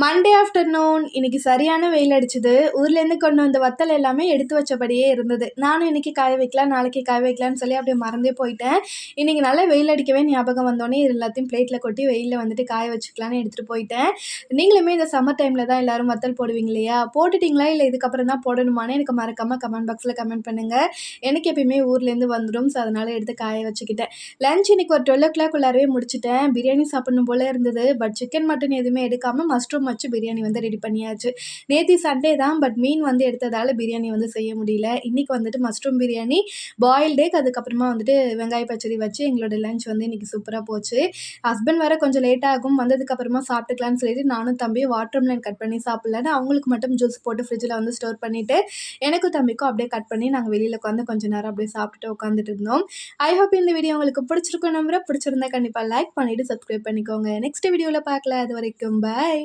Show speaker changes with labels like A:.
A: Monday afternoon இன்னைக்கு சரியான வெயில் அடிச்சுது. ஊர்லேருந்து கொண்டு வந்த வத்தல் எல்லாமே எடுத்து வச்சபடியே இருந்தது. நானும் இன்னைக்கு காய வைக்கலாம், நாளைக்கு காய வைக்கலாம்னு சொல்லி அப்படியே மறந்தே போயிட்டேன். இன்னைக்கு நல்லா வெயில் அடிக்கவே ஞாபகம் வந்தோடனே இது எல்லாத்தையும் பிளேட்டில் கொட்டி வெயிலில் வந்துட்டு காய வச்சுக்கலான்னு எடுத்துகிட்டு போயிட்டேன். நீங்களுமே இந்த சம்மர் டைமில் தான் எல்லாரும் வத்தல் போடுவீங்க இல்லையா? போட்டுட்டிங்களா இல்லை இதுக்கப்புறம் தான் போடணுமான்னு எனக்கு மறக்காமல் கமெண்ட் பாக்ஸில் கமெண்ட் பண்ணுங்கள். எனக்கு எப்பயுமே ஊர்லேருந்து வந்துடும், ஸோ அதனால் எடுத்து காய வச்சுக்கிட்டேன். லஞ்ச் இன்னைக்கு ஒரு 12 o'clock முடிச்சிட்டேன். பிரியாணி சாப்பிடணும் போல இருந்தது, பட் சிக்கன் மட்டன் எதுவுமே எடுக்காமல் மஷ்ரூம் வச்சு பிரியாணி வந்து ரெடி பண்ணியாச்சு. நேற்று சண்டே தான், பட் மீன் வந்து எடுத்ததால் பிரியாணி வந்து செய்ய முடியல. இன்றைக்கி வந்துட்டு மஷ்ரூம் பிரியாணி, பாயில்ட் எக், அதுக்கப்புறமா வந்துட்டு வெங்காய பச்சடி வச்சு எங்களோட லஞ்ச் வந்து இன்றைக்கி சூப்பராக போச்சு. ஹஸ்பண்ட் வர கொஞ்சம் லேட் ஆகும், வந்ததுக்கப்புறமா சாப்பிட்டுக்கலான்னு சொல்லிட்டு நானும் தம்பியும் வாட்டர்மெலன் கட் பண்ணி சாப்பிட்லான்னு அவங்களுக்கு மட்டும் ஜூஸ் போட்டு ஃப்ரிட்ஜில் வந்து ஸ்டோர் பண்ணிவிட்டு எனக்கும் தம்பிக்கும் அப்படியே கட் பண்ணி நாங்கள் வெளியில் உட்காந்து கொஞ்சம் நேரம் அப்படியே சாப்பிட்டுட்டு உட்காந்துட்டு இருந்தோம். ஐ ஹோப் இந்த வீடியோ உங்களுக்கு பிடிச்சிருக்கும் நம்புறேன். பிடிச்சிருந்தா கண்டிப்பாக லைக் பண்ணிவிட்டு சப்ஸ்கிரைப் பண்ணிக்கோங்க. நெக்ஸ்ட் வீடியோவில் பார்க்கலாம். அது வரைக்கும் பாய்.